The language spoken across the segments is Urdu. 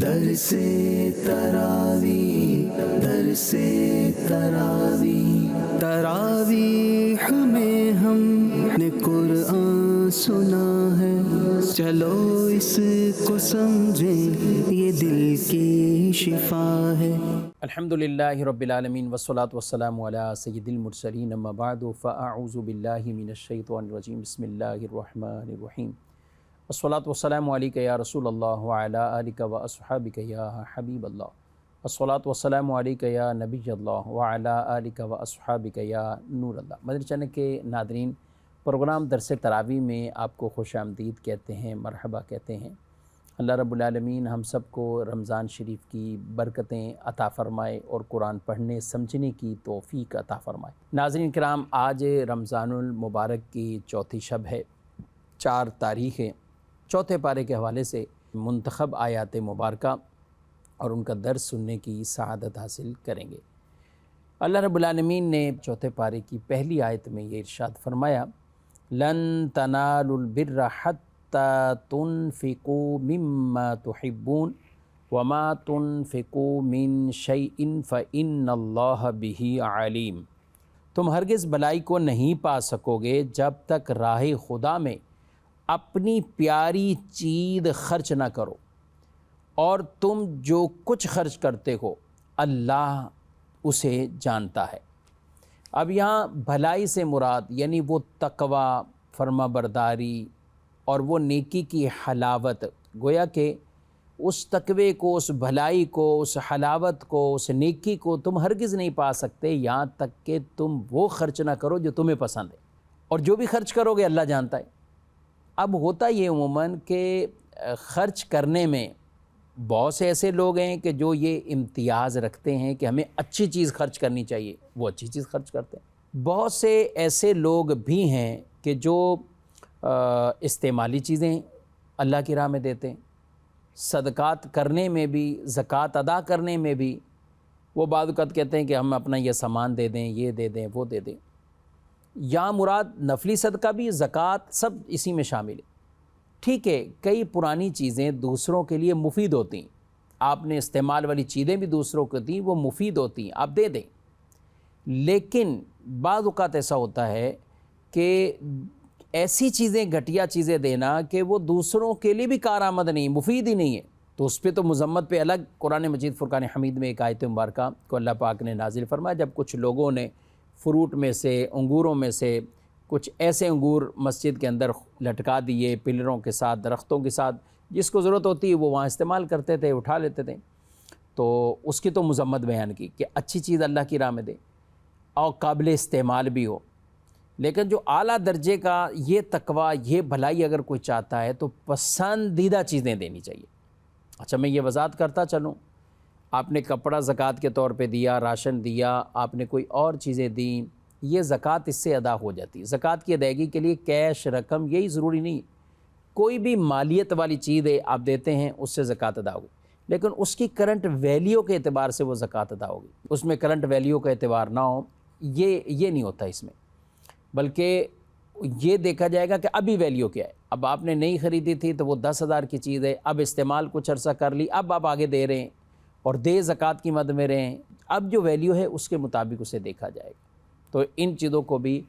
در سے تراوی در سے تراوی تراویح میں ہم نے قرآن سنا ہے، چلو اس کو سمجھیں یہ دل کی شفا ہے۔ الحمدللہ رب العالمین والصلاة والسلام علی سید المرسلین، اما بعد فاعوذ باللہ من الشیطان الرجیم، بسم اللہ الرحمن الرحیم، والصلاة والسلام علیکہ یا رسول اللہ وعلی آلکہ واصحابکہ یا حبیب اللہ، والصلاة والسلام علیکہ یا نبی اللہ وعلی آلکہ واصحابکہ یا نور اللہ۔ مدنی چینل کے ناظرین، پروگرام درس تراویح میں آپ کو خوش آمدید کہتے ہیں، مرحبا کہتے ہیں۔ اللہ رب العالمین ہم سب کو رمضان شریف کی برکتیں عطا فرمائے اور قرآن پڑھنے سمجھنے کی توفیق عطا فرمائے۔ ناظرین کرام، آج رمضان المبارک کی چوتھی شب ہے، 4 تاریخ ہے۔ چوتھے پارے کے حوالے سے منتخب آیات مبارکہ اور ان کا درس سننے کی سعادت حاصل کریں گے۔ اللہ رب العالمین نے چوتھے پارے کی پہلی آیت میں یہ ارشاد فرمایا، لن تنالوا البر حتی تنفقوا مما تحبون وما تنفقوا من شیء فإن اللہ بہ علیم۔ تم ہرگز بھلائی کو نہیں پا سکو گے جب تک راہ خدا میں اپنی پیاری چیز خرچ نہ کرو، اور تم جو کچھ خرچ کرتے ہو اللہ اسے جانتا ہے۔ اب یہاں بھلائی سے مراد یعنی وہ تقوی، فرما برداری اور وہ نیکی کی حلاوت، گویا کہ اس تقوی کو، اس بھلائی کو، اس حلاوت کو، اس نیکی کو تم ہرگز نہیں پا سکتے یہاں تک کہ تم وہ خرچ نہ کرو جو تمہیں پسند ہے، اور جو بھی خرچ کرو گے اللہ جانتا ہے۔ اب ہوتا یہ عموماً کہ خرچ کرنے میں بہت سے ایسے لوگ ہیں کہ جو یہ امتیاز رکھتے ہیں کہ ہمیں اچھی چیز خرچ کرنی چاہیے، وہ اچھی چیز خرچ کرتے ہیں۔ بہت سے ایسے لوگ بھی ہیں کہ جو استعمالی چیزیں اللہ کی راہ میں دیتے ہیں، صدقات کرنے میں بھی، زکوٰۃ ادا کرنے میں بھی وہ بعض اوقات کہتے ہیں کہ ہم اپنا یہ سامان دے دیں، یہ دے دیں، وہ دے دیں۔ یا مراد نفلی صدقہ بھی، زکوٰۃ سب اسی میں شامل ہے۔ ٹھیک ہے، کئی پرانی چیزیں دوسروں کے لیے مفید ہوتی ہیں، آپ نے استعمال والی چیزیں بھی دوسروں کو دیں، وہ مفید ہوتی ہیں، آپ دے دیں۔ لیکن بعض اوقات ایسا ہوتا ہے کہ ایسی چیزیں، گھٹیا چیزیں دینا کہ وہ دوسروں کے لیے بھی کارآمد نہیں، مفید ہی نہیں ہے، تو اس پہ تو مذمت پہ الگ قرآن مجید فرقان حمید میں ایک آیت مبارکہ کو اللہ پاک نے نازل فرمایا، جب کچھ لوگوں نے فروٹ میں سے، انگوروں میں سے کچھ ایسے انگور مسجد کے اندر لٹکا دیے پلروں کے ساتھ، درختوں کے ساتھ، جس کو ضرورت ہوتی ہے وہ وہاں استعمال کرتے تھے، اٹھا لیتے تھے، تو اس کی تو مذمت بیان کی کہ اچھی چیز اللہ کی راہ میں دے اور قابل استعمال بھی ہو۔ لیکن جو اعلیٰ درجے کا یہ تقویٰ، یہ بھلائی اگر کوئی چاہتا ہے تو پسندیدہ چیزیں دینی چاہیے۔ اچھا، میں یہ وضاحت کرتا چلوں، آپ نے کپڑا زکوٰۃ کے طور پہ دیا، راشن دیا، آپ نے کوئی اور چیزیں دیں، یہ زکوٰۃ اس سے ادا ہو جاتی ہے۔ زکوٰۃ کی ادائیگی کے لیے کیش رقم یہی ضروری نہیں، کوئی بھی مالیت والی چیز ہے آپ دیتے ہیں، اس سے زکوٰۃ ادا ہوگی، لیکن اس کی کرنٹ ویلیو کے اعتبار سے وہ زکوٰۃ ادا ہوگی۔ اس میں کرنٹ ویلیو کا اعتبار نہ ہو، یہ نہیں ہوتا اس میں، بلکہ یہ دیکھا جائے گا کہ ابھی ویلیو کیا ہے۔ اب آپ نے نہیں خریدی تھی تو وہ 10,000 کی چیز ہے، اب استعمال کچھ عرصہ کر لی، اب آپ آگے دے رہے ہیں اور دے زکوٰۃ کی مد میں رہیں، اب جو ویلیو ہے اس کے مطابق اسے دیکھا جائے گا۔ تو ان چیزوں کو بھی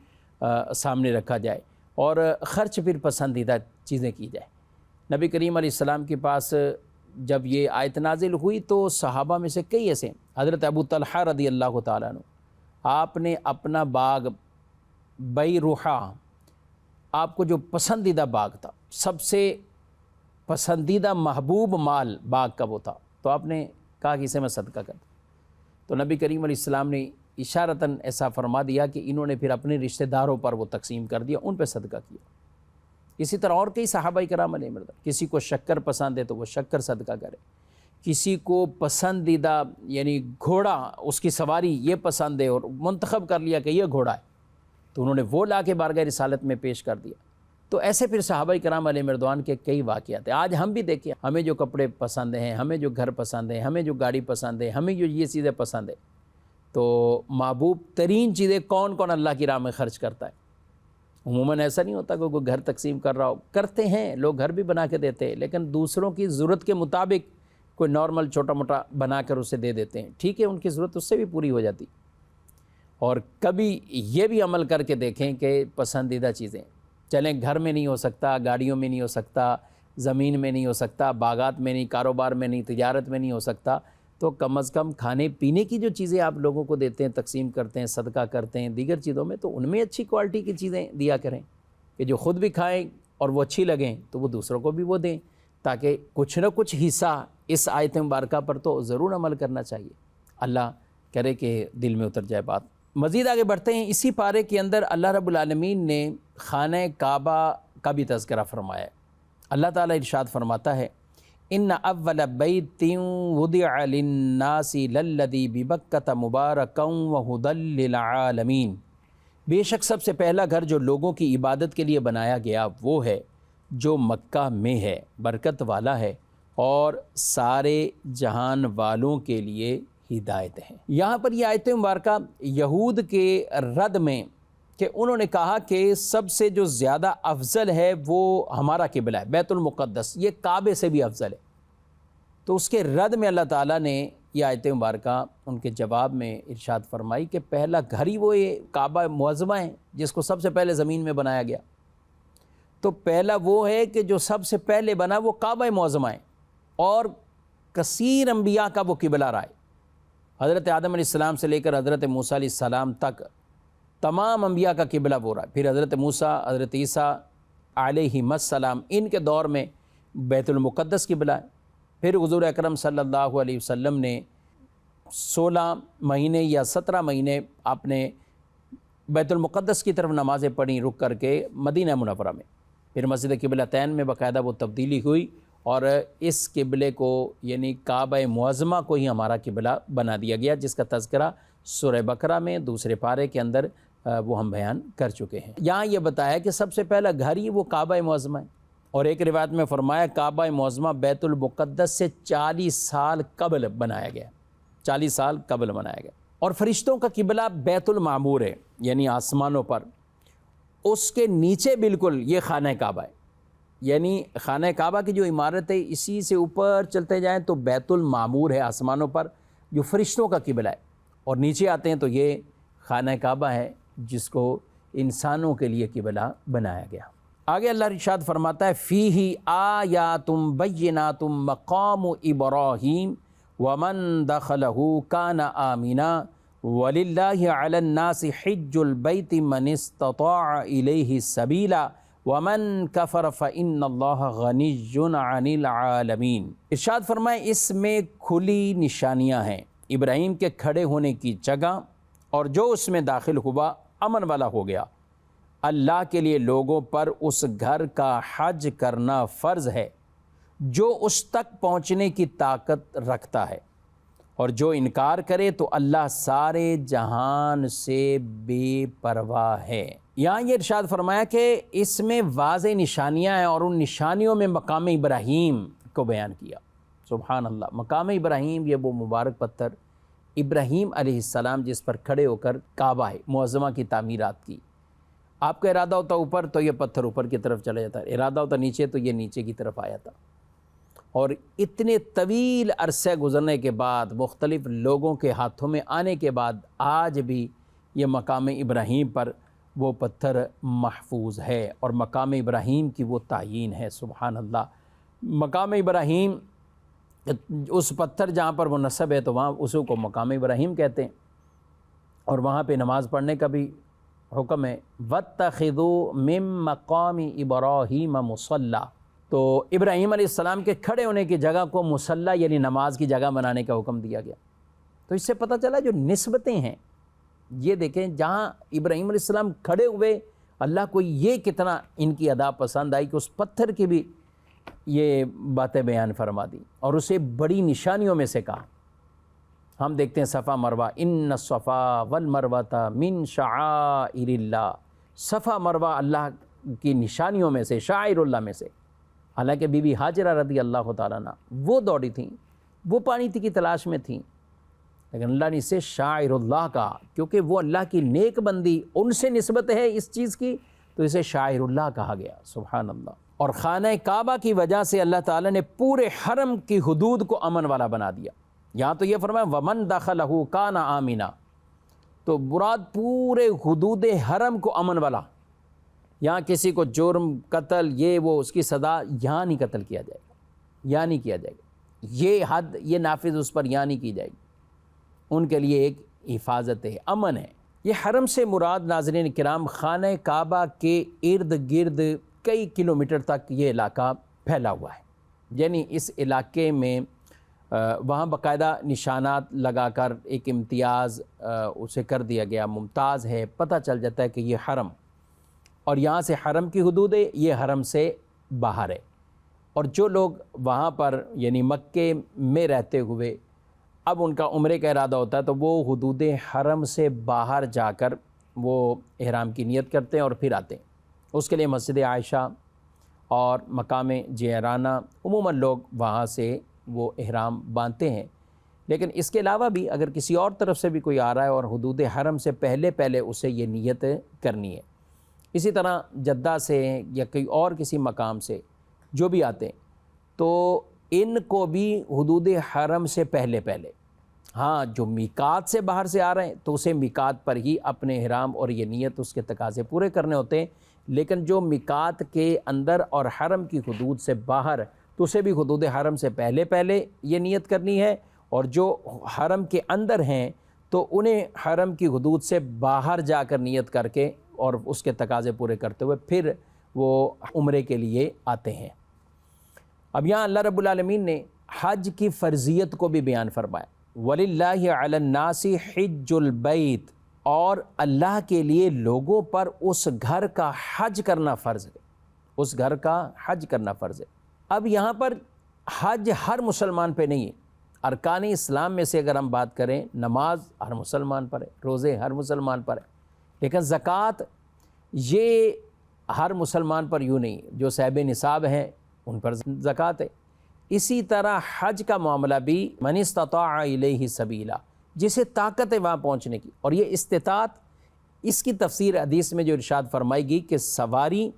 سامنے رکھا جائے اور خرچ پھر پسندیدہ چیزیں کی جائے۔ نبی کریم علیہ السلام کے پاس جب یہ آیت نازل ہوئی تو صحابہ میں سے کئی ایسے، حضرت ابو طلحہ رضی اللہ تعالیٰ عنہ، آپ نے اپنا باغ بیروحہ، آپ کو جو پسندیدہ باغ تھا، سب سے پسندیدہ محبوب مال باغ کا وہ تھا، تو آپ نے کہا کہ اسے میں صدقہ کرتا۔ تو نبی کریم علیہ السلام نے اشارتاً ایسا فرما دیا کہ انہوں نے پھر اپنے رشتہ داروں پر وہ تقسیم کر دیا، ان پہ صدقہ کیا۔ اسی طرح اور کئی صحابہ کرام علیہ مردہ، کسی کو شکر پسند ہے تو وہ شکر صدقہ کرے، کسی کو پسندیدہ یعنی گھوڑا، اس کی سواری یہ پسند ہے اور منتخب کر لیا کہ یہ گھوڑا ہے، تو انہوں نے وہ لا کے بارگاہ رسالت میں پیش کر دیا۔ تو ایسے پھر صحابہ کرام علیہ مردوان کے کئی واقعات ہیں۔ آج ہم بھی دیکھیں، ہمیں جو کپڑے پسند ہیں، ہمیں جو گھر پسند ہیں، ہمیں جو گاڑی پسند ہے، ہمیں جو یہ چیزیں پسند ہے، تو محبوب ترین چیزیں کون کون اللہ کی راہ میں خرچ کرتا ہے؟ عموماً ایسا نہیں ہوتا کہ کوئی گھر تقسیم کر رہا ہو، کرتے ہیں لوگ، گھر بھی بنا کے دیتے ہیں، لیکن دوسروں کی ضرورت کے مطابق کوئی نارمل چھوٹا موٹا بنا کر اسے دے دیتے ہیں، ٹھیک ہے، ان کی ضرورت اس سے بھی پوری ہو جاتی۔ اور کبھی یہ بھی عمل کر کے دیکھیں کہ پسندیدہ چیزیں، چلیں گھر میں نہیں ہو سکتا، گاڑیوں میں نہیں ہو سکتا، زمین میں نہیں ہو سکتا، باغات میں نہیں، کاروبار میں نہیں، تجارت میں نہیں ہو سکتا، تو کم از کم کھانے پینے کی جو چیزیں آپ لوگوں کو دیتے ہیں، تقسیم کرتے ہیں، صدقہ کرتے ہیں، دیگر چیزوں میں، تو ان میں اچھی کوالٹی کی چیزیں دیا کریں کہ جو خود بھی کھائیں اور وہ اچھی لگیں تو وہ دوسروں کو بھی وہ دیں، تاکہ کچھ نہ کچھ حصہ اس آیت مبارکہ پر تو ضرور عمل کرنا چاہیے۔ اللہ کرے کہ دل میں اتر جائے بات۔ مزید آگے بڑھتے ہیں، اسی پارے کے اندر اللہ رب العالمین نے خانہ کعبہ کا بھی تذکرہ فرمایا ہے۔ اللہ تعالیٰ ارشاد فرماتا ہے، ان اول بیت وضع للناس للذی ببکۃ مبارکا وہدی للعالمین، بے شک سب سے پہلا گھر جو لوگوں کی عبادت کے لیے بنایا گیا وہ ہے جو مکہ میں ہے، برکت والا ہے اور سارے جہان والوں کے لیے ہدایت ہے۔ یہاں پر یہ آیت مبارکہ یہود کے رد میں کہ انہوں نے کہا کہ سب سے جو زیادہ افضل ہے وہ ہمارا قبلہ ہے، بیت المقدس، یہ کعبے سے بھی افضل ہے، تو اس کے رد میں اللہ تعالیٰ نے یہ آیت مبارکہ ان کے جواب میں ارشاد فرمائی کہ پہلا گھر ہی وہ یہ کعبہ معظمہ ہے جس کو سب سے پہلے زمین میں بنایا گیا، تو پہلا وہ ہے کہ جو سب سے پہلے بنا وہ کعبہ معظمہ ہے، اور کثیر انبیاء کا وہ قبلہ رہا ہے، حضرت آدم علیہ السلام سے لے کر حضرت موسیٰ علیہ السلام تک تمام انبیاء کا قبلہ وہ رہا ہے۔ پھر حضرت موسیٰ، حضرت عیسیٰ علیہم السلام، ان کے دور میں بیت المقدس قبلہ ہے۔ پھر حضور اکرم صلی اللہ علیہ وسلم نے 16 مہینے یا 17 مہینے آپ نے بیت المقدس کی طرف نمازیں پڑھیں رک کر کے مدینہ منورہ میں، پھر مسجد قبلتین میں باقاعدہ وہ تبدیلی ہوئی اور اس قبلے کو یعنی کعبہ معظمہ کو ہی ہمارا قبلہ بنا دیا گیا، جس کا تذکرہ سورہ بقرہ میں دوسرے پارے کے اندر وہ ہم بیان کر چکے ہیں۔ یہاں یہ بتایا کہ سب سے پہلا گھر ہی وہ کعبہ معظمہ ہے، اور ایک روایت میں فرمایا کعبہ معظمہ بیت المقدس سے 40 سال قبل بنایا گیا، 40 سال قبل بنایا گیا۔ اور فرشتوں کا قبلہ بیت المعمور ہے، یعنی آسمانوں پر، اس کے نیچے بالکل یہ خانہ کعبہ ہے، یعنی خانہ کعبہ کی جو عمارت ہے اسی سے اوپر چلتے جائیں تو بیت المعمور ہے آسمانوں پر جو فرشتوں کا قبلہ ہے، اور نیچے آتے ہیں تو یہ خانہ کعبہ ہے جس کو انسانوں کے لیے قبلہ بنایا گیا۔ آگے اللہ ارشاد فرماتا ہے فیہ آیات بینات مقام ابراہیم ومن دخلہ کان آمنا وللہ علی الناس حج البیت من استطاع الیہ سبیلا ومن کفر فإن اللہ غنی عن العالمین۔ ارشاد فرمائے اس میں کھلی نشانیاں ہیں ابراہیم کے کھڑے ہونے کی جگہ، اور جو اس میں داخل ہوا امن والا ہو گیا۔ اللہ کے لیے لوگوں پر اس گھر کا حج کرنا فرض ہے جو اس تک پہنچنے کی طاقت رکھتا ہے، اور جو انکار کرے تو اللہ سارے جہان سے بے پرواہ ہے۔ یہاں یہ ارشاد فرمایا کہ اس میں واضح نشانیاں ہیں، اور ان نشانیوں میں مقام ابراہیم کو بیان کیا۔ سبحان اللہ، مقام ابراہیم یہ وہ مبارک پتھر ابراہیم علیہ السلام جس پر کھڑے ہو کر کعبہ معظمہ کی تعمیرات کی۔ آپ کا ارادہ ہوتا اوپر تو یہ پتھر اوپر کی طرف چلا جاتا ہے، ارادہ ہوتا نیچے تو یہ نیچے کی طرف آیا تھا، اور اتنے طویل عرصے گزرنے کے بعد مختلف لوگوں کے ہاتھوں میں آنے کے بعد آج بھی یہ مقام ابراہیم پر وہ پتھر محفوظ ہے، اور مقام ابراہیم کی وہ تعیین ہے۔ سبحان اللہ، مقام ابراہیم اس پتھر جہاں پر وہ نصب ہے تو وہاں اسی کو مقام ابراہیم کہتے ہیں، اور وہاں پہ نماز پڑھنے کا بھی حکم ہے۔ وَاتَّخِذُوا مِن مَّقَامِ إِبْرَاهِيمَ مُصَلَّى، تو ابراہیم علیہ السلام کے کھڑے ہونے کی جگہ کو مصلی یعنی نماز کی جگہ بنانے کا حکم دیا گیا۔ تو اس سے پتہ چلا جو نسبتیں ہیں، یہ دیکھیں جہاں ابراہیم علیہ السلام کھڑے ہوئے اللہ کو یہ کتنا ان کی ادا پسند آئی کہ اس پتھر کی بھی یہ باتیں بیان فرما دی، اور اسے بڑی نشانیوں میں سے کہا۔ ہم دیکھتے ہیں صفا مروہ، ان الصفا والمروۃ من شعائر اللہ، صفا مروہ اللہ کی نشانیوں میں سے، شعائر اللہ میں سے۔ حالانکہ بی بی ہاجرہ رضی اللہ تعالیٰ عنہ وہ دوڑی تھیں، وہ پانی کی تلاش میں تھیں، لیکن اللہ نے اسے شاعر اللہ کہا، کیونکہ وہ اللہ کی نیک بندی، ان سے نسبت ہے اس چیز کی، تو اسے شاعر اللہ کہا گیا۔ سبحان اللہ۔ اور خانہ کعبہ کی وجہ سے اللہ تعالیٰ نے پورے حرم کی حدود کو امن والا بنا دیا۔ یہاں تو یہ فرمایا وَمَن دَخَلَهُ كَانَ آمِنًا، تو مراد پورے حدود حرم کو امن والا۔ یہاں کسی کو جرم، قتل، یہ وہ، اس کی سزا یہاں نہیں قتل کیا جائے گا، یہاں نہیں کیا جائے گا، یہ حد یہ نافذ اس پر یہاں نہیں کی جائے گی، ان کے لیے ایک حفاظت ہے، امن ہے۔ یہ حرم سے مراد ناظرین کرام خانہ کعبہ کے ارد گرد کئی کلومیٹر تک یہ علاقہ پھیلا ہوا ہے، یعنی اس علاقے میں وہاں باقاعدہ نشانات لگا کر ایک امتیاز اسے کر دیا گیا، ممتاز ہے، پتہ چل جاتا ہے کہ یہ حرم، اور یہاں سے حرم کی حدود ہے، یہ حرم سے باہر ہے۔ اور جو لوگ وہاں پر یعنی مکے میں رہتے ہوئے اب ان کا عمرے کا ارادہ ہوتا ہے تو وہ حدود حرم سے باہر جا کر وہ احرام کی نیت کرتے ہیں اور پھر آتے ہیں۔ اس کے لیے مسجد عائشہ اور مقام جعرانہ عموماً لوگ وہاں سے وہ احرام باندھتے ہیں، لیکن اس کے علاوہ بھی اگر کسی اور طرف سے بھی کوئی آ رہا ہے اور حدود حرم سے پہلے اسے یہ نیت کرنی ہے۔ اسی طرح جدہ سے یا کوئی اور کسی مقام سے جو بھی آتے ہیں تو ان کو بھی حدود حرم سے پہلے ہاں جو میقات سے باہر سے آ رہے ہیں تو اسے میقات پر ہی اپنے احرام اور یہ نیت اس کے تقاضے پورے کرنے ہوتے ہیں، لیکن جو میقات کے اندر اور حرم کی حدود سے باہر تو اسے بھی حدود حرم سے پہلے یہ نیت کرنی ہے، اور جو حرم کے اندر ہیں تو انہیں حرم کی حدود سے باہر جا کر نیت کر کے اور اس کے تقاضے پورے کرتے ہوئے پھر وہ عمرے کے لیے آتے ہیں۔ اب یہاں اللہ رب العالمین نے حج کی فرضیت کو بھی بیان فرمایا، وَلِلَّهِ عَلَى النَّاسِ حِجُّ الْبَيْتِ، اور اللہ کے لیے لوگوں پر اس گھر کا حج کرنا فرض ہے، اس گھر کا حج کرنا فرض ہے۔ اب یہاں پر حج ہر مسلمان پہ نہیں ہے، ارکان اسلام میں سے اگر ہم بات کریں نماز ہر مسلمان پر ہے، روزے ہر مسلمان پر ہے، لیکن زکوٰۃ یہ ہر مسلمان پر یوں نہیں، جو صاحب نصاب ہیں ان پر زکوٰۃ ہے۔ اسی طرح حج کا معاملہ بھی من استطاع الیہ سبیلا، جسے طاقت ہے وہاں پہنچنے کی، اور یہ استطاعت اس کی تفسیر حدیث میں جو ارشاد فرمائی گئی کہ سواری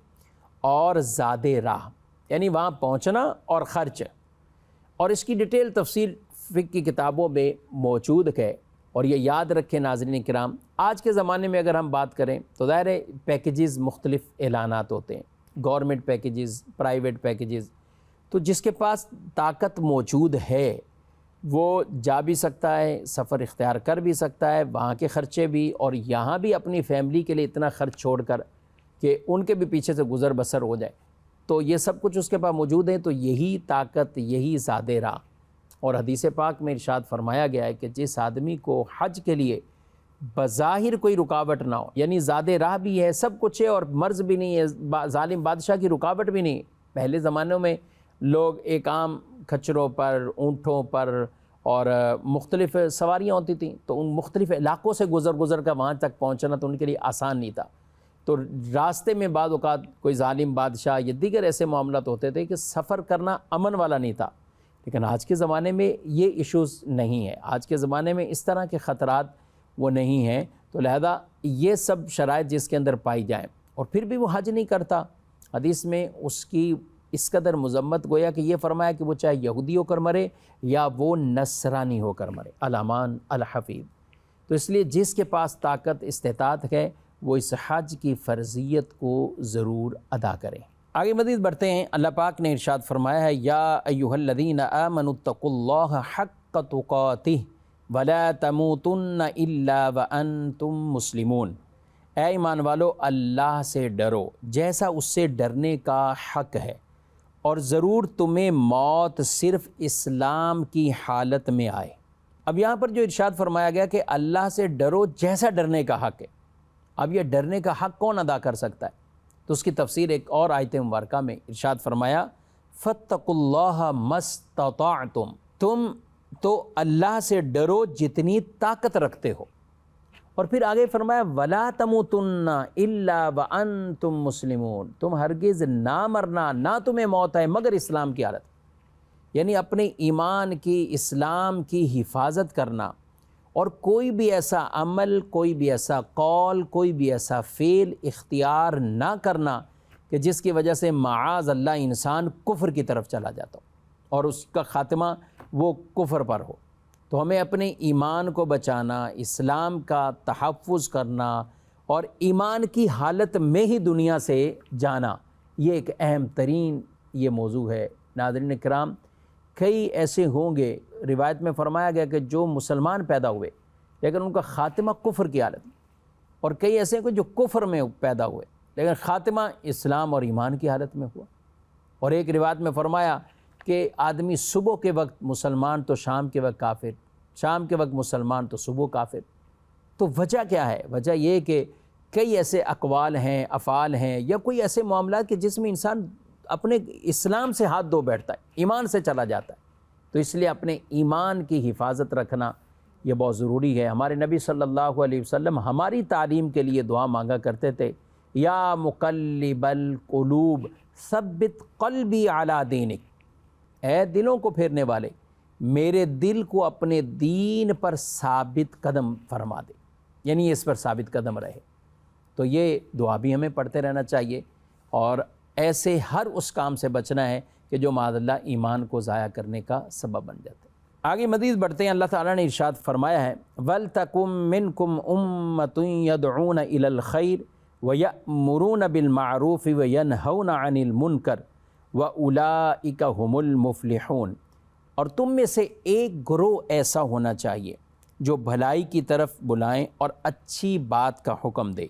اور زاد راہ، یعنی وہاں پہنچنا اور خرچ، اور اس کی ڈیٹیل تفسیر فقہ کی کتابوں میں موجود ہے۔ اور یہ یاد رکھیں ناظرین کرام، آج کے زمانے میں اگر ہم بات کریں تو ظاہر ہے پیکیجز مختلف اعلانات ہوتے ہیں، گورنمنٹ پیکیجز، پرائیویٹ پیکیجز، تو جس کے پاس طاقت موجود ہے وہ جا بھی سکتا ہے، سفر اختیار کر بھی سکتا ہے، وہاں کے خرچے بھی اور یہاں بھی اپنی فیملی کے لیے اتنا خرچ چھوڑ کر کہ ان کے بھی پیچھے سے گزر بسر ہو جائے، تو یہ سب کچھ اس کے پاس موجود ہے، تو یہی طاقت، یہی زاد راہ۔ اور حدیث پاک میں ارشاد فرمایا گیا ہے کہ جس آدمی کو حج کے لیے بظاہر کوئی رکاوٹ نہ ہو، یعنی زاد راہ بھی ہے، سب کچھ ہے، اور مرض بھی نہیں ہے، ظالم بادشاہ کی رکاوٹ بھی نہیں۔ پہلے زمانوں میں لوگ ایک عام کھچروں پر، اونٹوں پر اور مختلف سواریاں ہوتی تھیں، تو ان مختلف علاقوں سے گزر کر وہاں تک پہنچنا تو ان کے لیے آسان نہیں تھا، تو راستے میں بعض اوقات کوئی ظالم بادشاہ یا دیگر ایسے معاملات ہوتے تھے کہ سفر کرنا امن والا نہیں تھا۔ لیکن آج کے زمانے میں یہ ایشوز نہیں ہے، آج کے زمانے میں اس طرح کے خطرات وہ نہیں ہیں، تو لہذا یہ سب شرائط جس کے اندر پائی جائیں اور پھر بھی وہ حج نہیں کرتا، حدیث میں اس کی اس قدر مذمت گویا کہ یہ فرمایا کہ وہ چاہے یہودی ہو کر مرے یا وہ نصرانی ہو کر مرے، الامان الحفیظ۔ تو اس لیے جس کے پاس طاقت استطاعت ہے وہ اس حج کی فرضیت کو ضرور ادا کریں۔ آگے مزید بڑھتے ہیں، اللہ پاک نے ارشاد فرمایا ہے یا ایھا الذین آمنوا اتقوا اللہ حق تقاتہ ولا تموتن الا وانتم مسلمون، اے ایمان والو اللہ سے ڈرو جیسا اس سے ڈرنے کا حق ہے، اور ضرور تمہیں موت صرف اسلام کی حالت میں آئے۔ اب یہاں پر جو ارشاد فرمایا گیا کہ اللہ سے ڈرو جیسا ڈرنے کا حق ہے، اب یہ ڈرنے کا حق کون ادا کر سکتا ہے؟ تو اس کی تفسیر ایک اور آیت مبارکہ میں ارشاد فرمایا فاتقوا اللہ ما استطعتم، تم تو اللہ سے ڈرو جتنی طاقت رکھتے ہو، اور پھر آگے فرمایا وَلَا تَمُوتُنَّ إِلَّا وَأَنْتُمْ مُسْلِمُونَ، تم ہرگز نہ مرنا، نہ تمہیں موت آئے مگر اسلام کی حالت، یعنی اپنے ایمان کی، اسلام کی حفاظت کرنا، اور کوئی بھی ایسا عمل، کوئی بھی ایسا قول، کوئی بھی ایسا فعل اختیار نہ کرنا کہ جس کی وجہ سے معاذ اللہ انسان کفر کی طرف چلا جاتا ہو اور اس کا خاتمہ وہ کفر پر ہو۔ تو ہمیں اپنے ایمان کو بچانا، اسلام کا تحفظ کرنا اور ایمان کی حالت میں ہی دنیا سے جانا، یہ ایک اہم ترین یہ موضوع ہے۔ ناظرین کرام، کئی ایسے ہوں گے، روایت میں فرمایا گیا کہ جو مسلمان پیدا ہوئے لیکن ان کا خاتمہ کفر کی حالت میں، اور کئی ایسے ہیں کہ جو کفر میں پیدا ہوئے لیکن خاتمہ اسلام اور ایمان کی حالت میں ہوا۔ اور ایک روایت میں فرمایا کہ آدمی صبح کے وقت مسلمان تو شام کے وقت کافر، شام کے وقت مسلمان تو صبح کافر۔ تو وجہ کیا ہے؟ وجہ یہ کہ کئی ایسے اقوال ہیں، افعال ہیں، یا کوئی ایسے معاملات کہ جس میں انسان اپنے اسلام سے ہاتھ دھو بیٹھتا ہے، ایمان سے چلا جاتا ہے۔ تو اس لیے اپنے ایمان کی حفاظت رکھنا یہ بہت ضروری ہے۔ ہمارے نبی صلی اللہ علیہ وسلم ہماری تعلیم کے لیے دعا مانگا کرتے تھے، یا مقلب القلوب ثبت قلبی علی دینک، اے دلوں کو پھیرنے والے میرے دل کو اپنے دین پر ثابت قدم فرما دے، یعنی اس پر ثابت قدم رہے۔ تو یہ دعا بھی ہمیں پڑھتے رہنا چاہیے، اور ایسے ہر اس کام سے بچنا ہے کہ جو معاذ اللہ ایمان کو ضائع کرنے کا سبب بن جاتے ہیں۔ آگے مزید بڑھتے ہیں، اللہ تعالیٰ نے ارشاد فرمایا ہے وَلْتَكُن مِّنْكُمْ أُمَّةٌ يَدْعُونَ إِلَى الْخَيْرِ وَيَأْمُرُونَ بِالْمَعْرُوفِ وَيَنْهَوْنَ عَنِ الْمُنْكَرِ وَأُولَٰئِكَ هُمُ الْمُفْلِحُونَ، اور تم میں سے ایک گروہ ایسا ہونا چاہیے جو بھلائی کی طرف بلائیں اور اچھی بات کا حکم دے،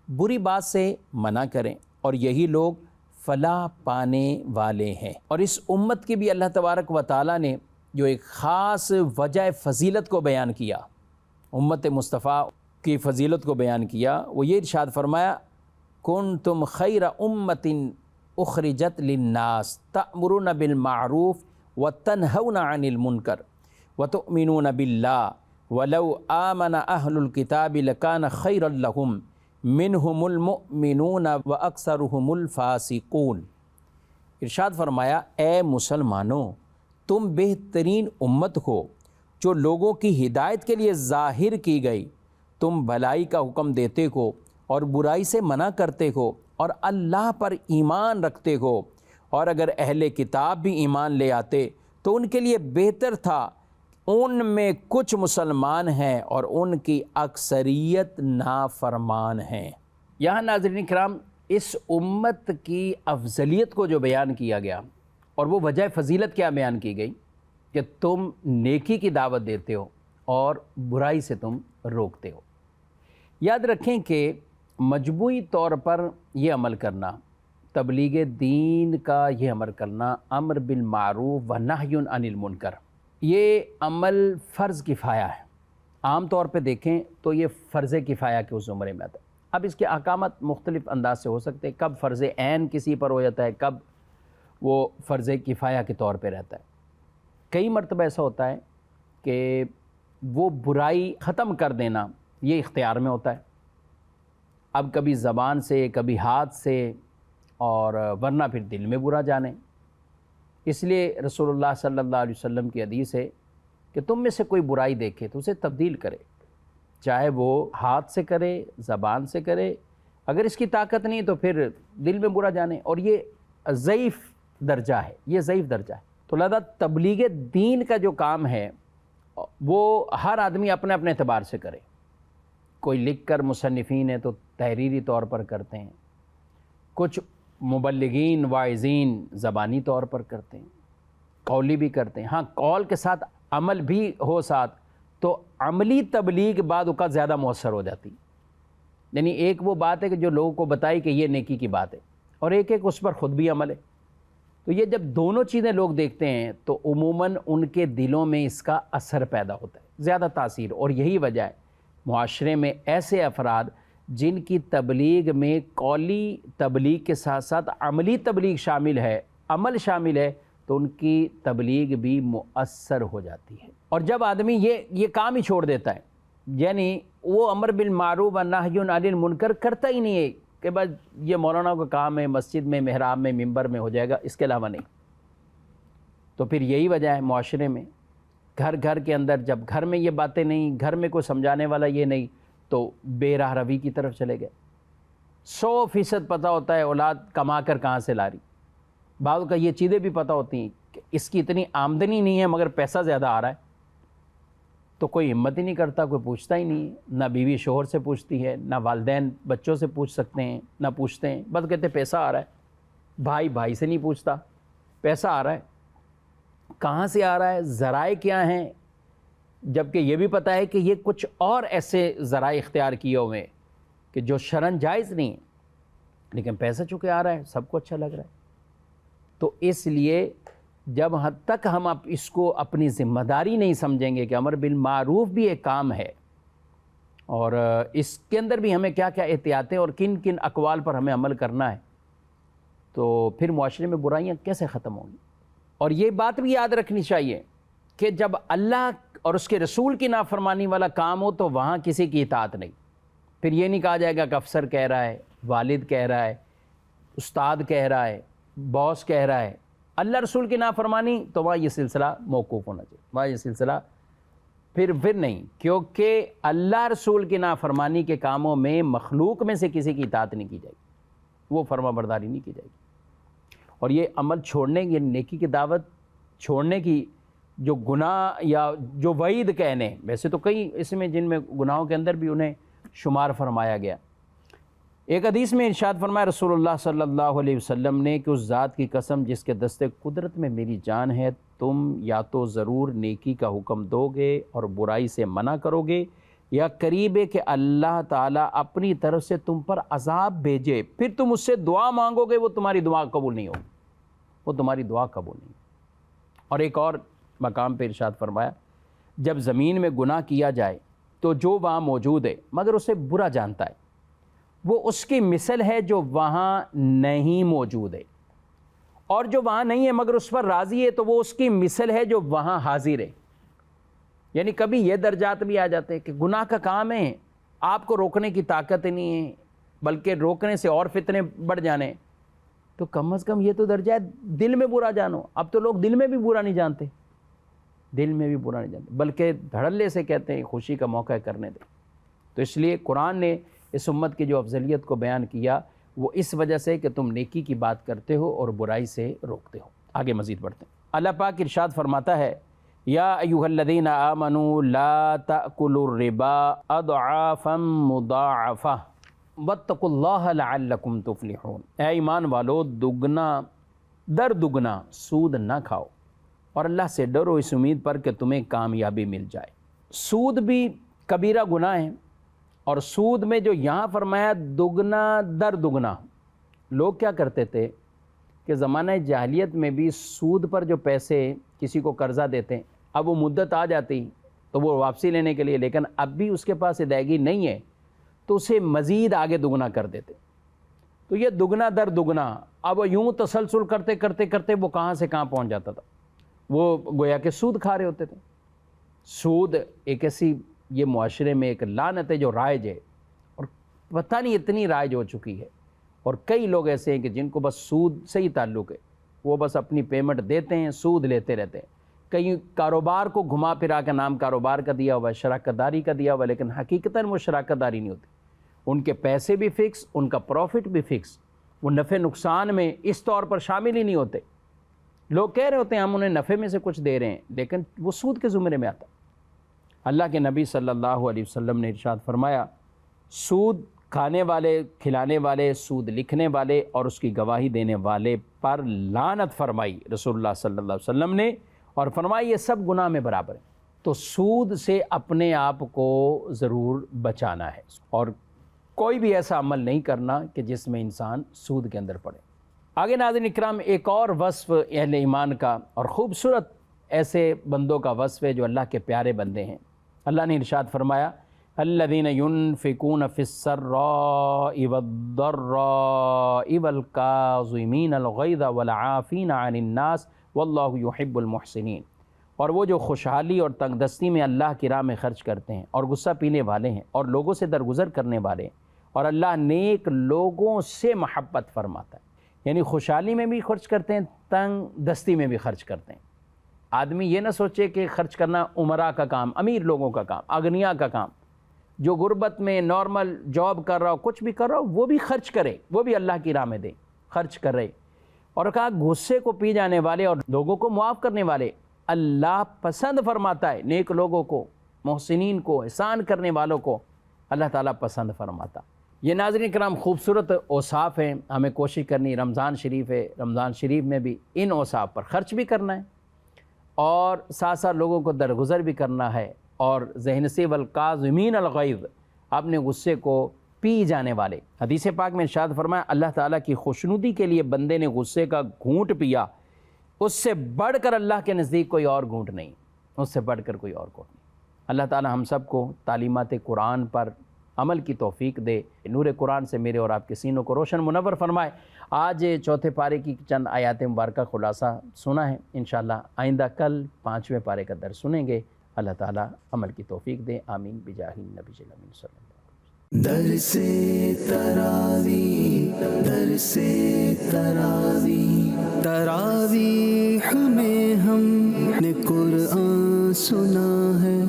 بری بات سے منع کریں، اور یہی لوگ فلاح پانے والے ہیں۔ اور اس امت کی بھی اللہ تبارک و تعالیٰ نے جو ایک خاص وجہ فضیلت کو بیان کیا، امت مصطفیٰ کی فضیلت کو بیان کیا، وہ یہ ارشاد فرمایا کنتم خیر امت اخرجت للناس تأمرون بالمعروف وتنہون عن المنکر وتؤمنون باللہ ولو آمن اہل الکتاب لکان خیرا لہم منہم المؤمنون واکثرہم الفاسقون۔ ارشاد فرمایا اے مسلمانوں، تم بہترین امت ہو جو لوگوں کی ہدایت کے لیے ظاہر کی گئی، تم بھلائی کا حکم دیتے ہو اور برائی سے منع کرتے ہو اور اللہ پر ایمان رکھتے ہو، اور اگر اہل کتاب بھی ایمان لے آتے تو ان کے لیے بہتر تھا، ان میں کچھ مسلمان ہیں اور ان کی اکثریت نافرمان ہیں۔ یہاں ناظرین کرام اس امت کی افضلیت کو جو بیان کیا گیا، اور وہ وجہ فضیلت کیا بیان کی گئی کہ تم نیکی کی دعوت دیتے ہو اور برائی سے تم روکتے ہو۔ یاد رکھیں کہ مجموعی طور پر یہ عمل کرنا، تبلیغ دین کا یہ عمل کرنا، امر بالمعروف و نہی عن المنکر، یہ عمل فرض کفایہ ہے۔ عام طور پہ دیکھیں تو یہ فرض کفایہ کے اس زمرے میں آتا ہے۔ اب اس کے احکامات مختلف انداز سے ہو سکتے ہیں، کب فرض عین کسی پر ہو جاتا ہے، کب وہ فرض کفایہ کے طور پہ رہتا ہے۔ کئی مرتبہ ایسا ہوتا ہے کہ وہ برائی ختم کر دینا یہ اختیار میں ہوتا ہے، اب کبھی زبان سے، کبھی ہاتھ سے، اور ورنہ پھر دل میں برا جانے۔ اس لیے رسول اللہ صلی اللہ علیہ وسلم کی حدیث ہے کہ تم میں سے کوئی برائی دیکھے تو اسے تبدیل کرے، چاہے وہ ہاتھ سے کرے، زبان سے کرے، اگر اس کی طاقت نہیں تو پھر دل میں برا جانے، اور یہ ضعیف درجہ ہے، یہ ضعیف درجہ ہے۔ تو لہذا تبلیغ دین کا جو کام ہے وہ ہر آدمی اپنے اپنے اعتبار سے کرے۔ کوئی لکھ کر مصنفین ہیں تو تحریری طور پر کرتے ہیں، کچھ مبلغین واعظین زبانی طور پر کرتے ہیں، قولی بھی کرتے ہیں، ہاں قول کے ساتھ عمل بھی ہو ساتھ، تو عملی تبلیغ بعد اوقات زیادہ مؤثر ہو جاتی۔ یعنی ایک وہ بات ہے کہ جو لوگوں کو بتائی کہ یہ نیکی کی بات ہے، اور ایک اس پر خود بھی عمل ہے۔ تو یہ جب دونوں چیزیں لوگ دیکھتے ہیں تو عموماً ان کے دلوں میں اس کا اثر پیدا ہوتا ہے، زیادہ تاثیر، اور یہی وجہ ہے معاشرے میں ایسے افراد جن کی تبلیغ میں قولی تبلیغ کے ساتھ ساتھ عملی تبلیغ شامل ہے، عمل شامل ہے، تو ان کی تبلیغ بھی مؤثر ہو جاتی ہے۔ اور جب آدمی یہ کام ہی چھوڑ دیتا ہے، یعنی وہ امر بالمعروف و نہی عن المنکر کرتا ہی نہیں ہے کہ بس یہ مولانا کا کام ہے، مسجد میں، محراب میں، ممبر میں ہو جائے گا، اس کے علاوہ نہیں، تو پھر یہی وجہ ہے معاشرے میں گھر گھر کے اندر، جب گھر میں یہ باتیں نہیں، گھر میں کوئی سمجھانے والا یہ نہیں، تو بے راہ روی کی طرف چلے گئے۔ 100% پتہ ہوتا ہے اولاد کما کر کہاں سے لا رہی، بعض کا یہ چیزیں بھی پتہ ہوتی ہیں کہ اس کی اتنی آمدنی نہیں ہے مگر پیسہ زیادہ آ رہا ہے، تو کوئی ہمت ہی نہیں کرتا، کوئی پوچھتا ہی نہیں ہے، نہ بیوی شوہر سے پوچھتی ہے، نہ والدین بچوں سے پوچھ سکتے ہیں، نہ پوچھتے ہیں، بس کہتے ہیں پیسہ آ رہا ہے، بھائی بھائی سے نہیں پوچھتا، پیسہ آ رہا ہے، کہاں سے آ رہا ہے، ذرائع کیا ہیں، جبکہ یہ بھی پتہ ہے کہ یہ کچھ اور ایسے ذرائع اختیار کیے ہوئے ہیں کہ جو شرعاً جائز نہیں ہے، لیکن پیسہ چونکہ آ رہا ہے سب کو اچھا لگ رہا ہے۔ تو اس لیے جب حد تک ہم اس کو اپنی ذمہ داری نہیں سمجھیں گے کہ امر بالمعروف بھی ایک کام ہے، اور اس کے اندر بھی ہمیں کیا کیا احتیاطیں اور کن کن اقوال پر ہمیں عمل کرنا ہے، تو پھر معاشرے میں برائیاں کیسے ختم ہوں گی۔ اور یہ بات بھی یاد رکھنی چاہیے کہ جب اللہ اور اس کے رسول کی نافرمانی والا کام ہو تو وہاں کسی کی اطاعت نہیں، پھر یہ نہیں کہا جائے گا کہ افسر کہہ رہا ہے، والد کہہ رہا ہے، استاد کہہ رہا ہے، باس کہہ رہا ہے، اللہ رسول کی نافرمانی، تو وہاں یہ سلسلہ موقوف ہونا چاہیے، وہاں یہ سلسلہ پھر نہیں، کیونکہ اللہ رسول کی نافرمانی کے کاموں میں مخلوق میں سے کسی کی اطاعت نہیں کی جائے گی، وہ فرما برداری نہیں کی جائے گی۔ اور یہ عمل چھوڑنے کی، نیکی کی دعوت چھوڑنے کی جو گناہ یا جو وعید کہنے، ویسے تو کئی اس میں جن میں گناہوں کے اندر بھی انہیں شمار فرمایا گیا۔ ایک حدیث میں ارشاد فرمایا رسول اللہ صلی اللہ علیہ وسلم نے کہ اس ذات کی قسم جس کے دستے قدرت میں میری جان ہے، تم یا تو ضرور نیکی کا حکم دو گے اور برائی سے منع کرو گے، یا قریب ہے کہ اللہ تعالیٰ اپنی طرف سے تم پر عذاب بھیجے، پھر تم اس سے دعا مانگو گے، وہ تمہاری دعا قبول نہیں ہوگی، وہ تمہاری دعا قبول نہیں ہوگی۔ اور ایک اور مقام پہ ارشاد فرمایا جب زمین میں گناہ کیا جائے تو جو وہاں موجود ہے مگر اسے برا جانتا ہے، وہ اس کی مثل ہے جو وہاں نہیں موجود ہے، اور جو وہاں نہیں ہے مگر اس پر راضی ہے تو وہ اس کی مثل ہے جو وہاں حاضر ہے۔ یعنی کبھی یہ درجات بھی آ جاتے ہیں کہ گناہ کا کام ہے، آپ کو روکنے کی طاقت نہیں ہے، بلکہ روکنے سے اور فتنے بڑھ جانے، تو کم از کم یہ تو درجہ ہے دل میں برا جانو۔ اب تو لوگ دل میں بھی برا نہیں جانتے، دل میں بھی برا نہیں جانتے، بلکہ دھڑلے سے کہتے ہیں خوشی کا موقع کرنے دیں۔ تو اس لیے قرآن نے اس امت کی جو افضلیت کو بیان کیا وہ اس وجہ سے کہ تم نیکی کی بات کرتے ہو اور برائی سے روکتے ہو۔ آگے مزید بڑھتے ہیں، اللہ پاک ارشاد فرماتا ہے یا ایھا الذین آمنوا لا تأکلوا الربا اضعافا مضاعفہ واتقوا اللہ لعلکم تفلحون، اے ایمان والو دگنا در دگنا سود نہ کھاؤ اور اللہ سے ڈرو اس امید پر کہ تمہیں کامیابی مل جائے۔ سود بھی کبیرہ گناہ ہے، اور سود میں جو یہاں فرمایا دگنا در دگنا، لوگ کیا کرتے تھے کہ زمانہ جاہلیت میں بھی سود پر جو پیسے کسی کو قرضہ دیتے ہیں، اب وہ مدت آ جاتی تو وہ واپسی لینے کے لیے، لیکن اب بھی اس کے پاس ادائیگی نہیں ہے تو اسے مزید آگے دگنا کر دیتے۔ تو یہ دگنا در دگنا اب یوں تسلسل کرتے کرتے کرتے وہ کہاں سے کہاں پہنچ جاتا تھا، وہ گویا کہ سود کھا رہے ہوتے تھے۔ سود ایک ایسی یہ معاشرے میں ایک لعنت ہے جو رائج ہے، اور پتہ نہیں اتنی رائج ہو چکی ہے، اور کئی لوگ ایسے ہیں کہ جن کو بس سود سے ہی تعلق ہے، وہ بس اپنی پیمنٹ دیتے ہیں، سود لیتے رہتے ہیں۔ کئی کاروبار کو گھما پھرا کے نام کاروبار کا دیا ہوا ہے، شراکت داری کا دیا ہوا ہے، لیکن حقیقتاً وہ شراکت داری نہیں ہوتی، ان کے پیسے بھی فکس، ان کا پروفٹ بھی فکس، وہ نفع نقصان میں اس طور پر شامل ہی نہیں ہوتے۔ لوگ کہہ رہے ہوتے ہیں ہم انہیں نفع میں سے کچھ دے رہے ہیں، لیکن وہ سود کے زمرے میں آتا۔ اللہ کے نبی صلی اللہ علیہ وسلم نے ارشاد فرمایا سود کھانے والے، کھلانے والے، سود لکھنے والے اور اس کی گواہی دینے والے پر لعنت فرمائی رسول اللہ صلی اللہ علیہ وسلم نے، اور فرمائی یہ سب گناہ میں برابر ہیں۔ تو سود سے اپنے آپ کو ضرور بچانا ہے، اور کوئی بھی ایسا عمل نہیں کرنا کہ جس میں انسان سود کے اندر پڑے۔ آگے ناظرین اکرام ایک اور وصف اہل ایمان کا اور خوبصورت ایسے بندوں کا وصف ہے جو اللہ کے پیارے بندے ہیں۔ اللہ نے ارشاد فرمایا الذین ينفقون فی السراء والضراء والکاظمین الغیظ والعافین عن الناس واللہ یحب المحسنین، اور وہ جو خوشحالی اور تنگ دستی میں اللہ کی راہ میں خرچ کرتے ہیں اور غصہ پینے والے ہیں اور لوگوں سے درگزر کرنے والے ہیں، اور اللہ نیک لوگوں سے محبت فرماتا ہے۔ یعنی خوشحالی میں بھی خرچ کرتے ہیں، تنگ دستی میں بھی خرچ کرتے ہیں۔ آدمی یہ نہ سوچے کہ خرچ کرنا امراء کا کام، امیر لوگوں کا کام، اغنیاء کا کام، جو غربت میں نارمل جاب کر رہا ہو، کچھ بھی کر رہا ہو، وہ بھی خرچ کرے، وہ بھی اللہ کی راہ میں دے، خرچ کرے۔ اور کہا غصے کو پی جانے والے اور لوگوں کو معاف کرنے والے اللہ پسند فرماتا ہے، نیک لوگوں کو، محسنین کو، احسان کرنے والوں کو اللہ تعالیٰ پسند فرماتا۔ یہ ناظرین کرام خوبصورت اوصاف ہیں، ہمیں کوشش کرنی، رمضان شریف ہے، رمضان شریف میں بھی ان اوصاف پر خرچ بھی کرنا ہے اور ساتھ ساتھ لوگوں کو درگزر بھی کرنا ہے۔ اور ذہن سے والکاظمین الغیظ، اپنے غصے کو پی جانے والے۔ حدیث پاک میں ارشاد فرمایا اللہ تعالیٰ کی خوشنودی کے لیے بندے نے غصے کا گھونٹ پیا، اس سے بڑھ کر اللہ کے نزدیک کوئی اور گھونٹ نہیں، اس سے بڑھ کر کوئی اور گھونٹ نہیں۔ اللہ تعالیٰ ہم سب کو تعلیمات قرآن پر عمل کی توفیق دے، نور قرآن سے میرے اور آپ کے سینوں کو روشن منور فرمائے۔ آج چوتھے پارے کی چند آیات مبارکہ خلاصہ سنا ہے، انشاءاللہ آئندہ کل 5ویں پارے کا درس سنیں گے۔ اللہ تعالیٰ عمل کی توفیق دے، آمین بجاہ النبی الامین صلی اللہ علیہ وسلم۔ درس تراوی، درس تراوی، تراویح میں ہم نے قرآن سنا ہے،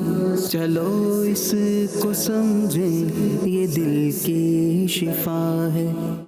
چلو اس کو سمجھیں یہ دل کی شفا ہے۔